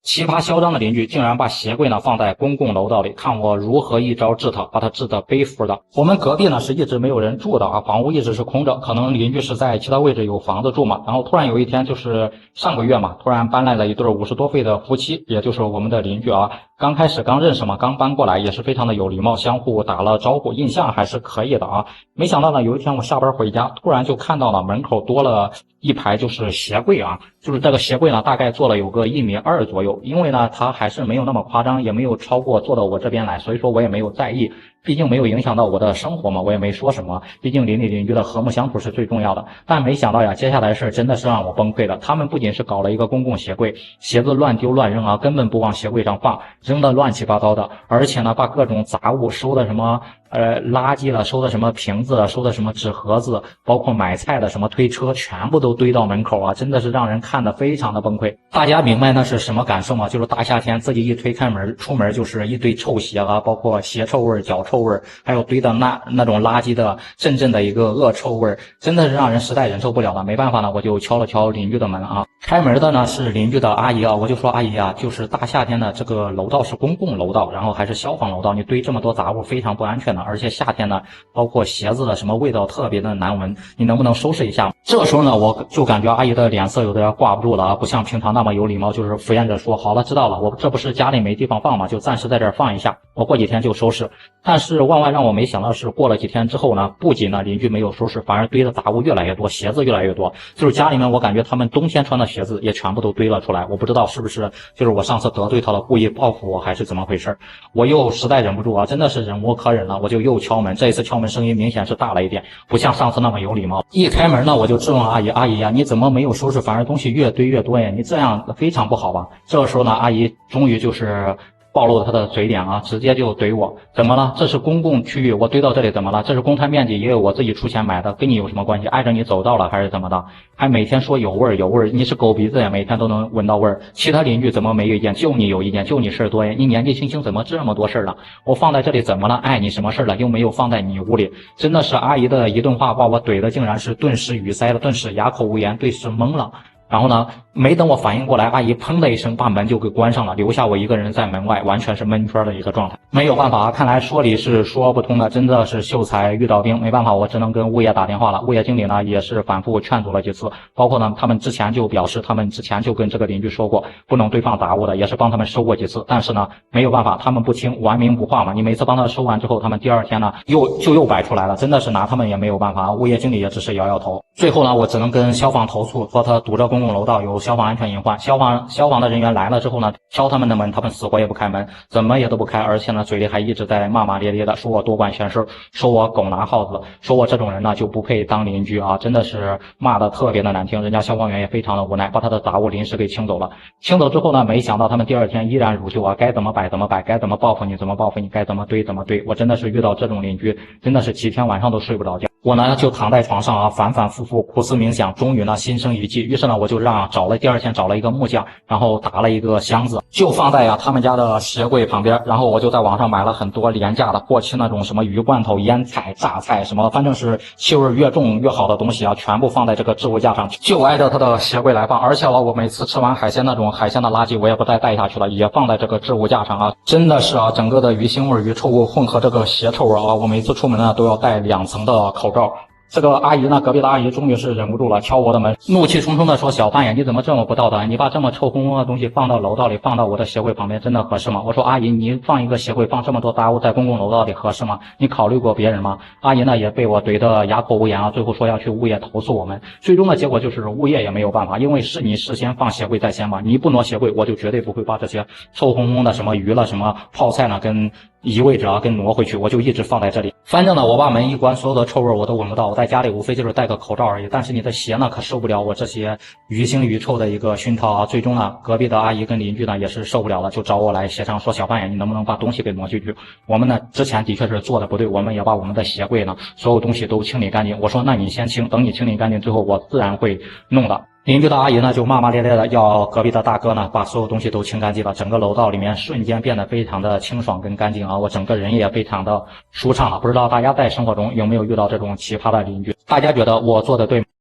奇葩嚣张的邻居竟然把鞋柜呢放在公共楼道里，看我如何一招治他，把他治得背负的。我们隔壁呢是一直没有人住的啊，房屋一直是空着，可能邻居是在其他位置有房子住嘛。然后突然有一天，就是上个月嘛，突然搬来了一对50多岁的夫妻，也就是我们的邻居啊。刚开始刚认识嘛，刚搬过来，也是非常的有礼貌，相互打了招呼，印象还是可以的啊。没想到呢，有一天我下班回家，突然就看到了门口多了一排就是鞋柜啊，就是这个鞋柜呢，大概做了有个1.2米左右。因为呢，它还是没有那么夸张，也没有超过坐到我这边来，所以说我也没有在意，毕竟没有影响到我的生活嘛，我也没说什么，毕竟邻里邻居的和睦相处是最重要的。但没想到呀，接下来的事真的是让我崩溃了。他们不仅是搞了一个公共鞋柜，鞋子乱丢乱扔啊，根本不往鞋柜上放，扔的乱七八糟的，而且呢，把各种杂物收的什么垃圾了，收的什么瓶子了，收的什么纸盒子，包括买菜的什么推车，全部都堆到门口啊，真的是让人看得非常的崩溃。大家明白那是什么感受吗？就是大夏天自己一推开门，出门就是一堆臭鞋啊，包括鞋臭味、脚臭味，还有堆的那种垃圾的阵阵的一个恶臭味，真的是让人实在忍受不了了。没办法呢，我就敲了敲邻居的门啊。开门的呢是邻居的阿姨啊，我就说阿姨啊，就是大夏天的这个楼道是公共楼道，然后还是消防楼道，你堆这么多杂物非常不安全的，而且夏天呢，包括鞋子的什么味道特别的难闻，你能不能收拾一下？这个时候呢，我就感觉阿姨的脸色有点挂不住了啊，不像平常那么有礼貌，就是敷衍着说好了知道了，我这不是家里没地方放嘛，就暂时在这儿放一下，我过几天就收拾。但是万万让我没想到的是，过了几天之后呢，不仅呢邻居没有收拾，反而堆的杂物越来越多，鞋子越来越多，就是家里面我感觉他们冬天穿的鞋子也全部都堆了出来，我不知道是不是就是我上次得罪他了，故意报复我还是怎么回事。我又实在忍不住啊，真的是忍无可忍了，我就又敲门，这一次敲门声音明显是大了一点，不像上次那么有礼貌。一开门呢，我就质问阿姨，阿姨呀，你怎么没有收拾，反而东西越堆越多呀？你这样非常不好吧？这个时候呢，阿姨终于就是暴露了他的嘴脸啊，直接就怼我，怎么了？这是公共区域，我堆到这里怎么了？这是公摊面积，也有我自己出钱买的，跟你有什么关系？碍着你走道了还是怎么的？还每天说有味儿有味儿，你是狗鼻子呀，每天都能闻到味儿。其他邻居怎么没有意见？就你有意见，就你事儿多呀？你年纪轻轻怎么这么多事儿了？我放在这里怎么了？碍你什么事儿了？又没有放在你屋里。真的是阿姨的一顿话把我怼的竟然是顿时语塞了，顿时哑口无言，顿时懵了。然后呢，没等我反应过来，阿姨砰的一声把门就给关上了，留下我一个人在门外，完全是闷圈的一个状态。没有办法啊，看来说理是说不通的，真的是秀才遇到兵，没办法，我只能跟物业打电话了。物业经理呢也是反复劝阻了几次，包括呢他们之前就表示，他们之前就跟这个邻居说过不能堆放杂物的，也是帮他们收过几次，但是呢没有办法，他们不听，顽冥不化嘛。你每次帮他收完之后，他们第二天呢又摆出来了，真的是拿他们也没有办法。物业经理也只是摇摇头。最后呢，我只能跟消防投诉，说他堵着公共楼道有消防安全隐患。消防的人员来了之后呢，敲他们的门，他们死活也不开门，怎么也都不开，而且呢嘴里还一直在骂骂咧咧的，说我多管闲事，说我狗拿耗子，说我这种人呢就不配当邻居啊，真的是骂的特别的难听。人家消防员也非常的无奈，把他的杂物临时给清走了。清走之后呢，没想到他们第二天依然如旧啊，该怎么摆怎么摆，该怎么报复你怎么报复你，该怎么堆怎么堆。我真的是遇到这种邻居，真的是几天晚上都睡不着觉。我呢就躺在床上啊，反反复复苦思冥想，终于呢心生一计，于是呢我就第二天找了一个木匠，然后打了一个箱子，就放在他们家的鞋柜旁边。然后我就在网上买了很多廉价的过期那种什么鱼罐头、腌菜、榨菜什么，反正是气味越重越好的东西啊，全部放在这个置物架上，就挨着他的鞋柜来放。而且我每次吃完海鲜那种海鲜的垃圾，我也不再带下去了，也放在这个置物架上啊。真的是啊，整个的鱼腥味、鱼臭味混合这个鞋臭味啊，我每次出门呢都要戴2层的口罩。这个阿姨呢，隔壁的阿姨终于是忍不住了，敲我的门，怒气冲冲的说：“小范呀，你怎么这么不道德？你把这么臭烘烘的东西放到楼道里，放到我的鞋柜旁边，真的合适吗？”我说：“阿姨，你放一个鞋柜放这么多杂物在公共楼道里合适吗？你考虑过别人吗？”阿姨呢也被我怼得哑口无言啊，最后说要去物业投诉我们。最终的结果就是物业也没有办法，因为是你事先放鞋柜在先嘛，你不挪鞋柜，我就绝对不会把这些臭烘烘的什么鱼了、什么泡菜呢跟移位置啊跟挪回去，我就一直放在这里。反正呢，我把门一关，所有的臭味我都闻不到。我在家里无非就是戴个口罩而已，但是你的鞋呢可受不了我这些鱼腥鱼臭的一个熏陶啊。最终呢，隔壁的阿姨跟邻居呢也是受不了了，就找我来协商，说小范呀，你能不能把东西给挪进去？我们呢之前的确是做的不对，我们也把我们的鞋柜呢所有东西都清理干净。我说那你先清，等你清理干净之后，我自然会弄的。邻居的阿姨呢就骂骂咧咧的要隔壁的大哥呢把所有东西都清干净了，整个楼道里面瞬间变得非常的清爽跟干净啊，我整个人也非常的舒畅了。不知道大家在生活中有没有遇到这种奇葩的邻居？大家觉得我做的对吗？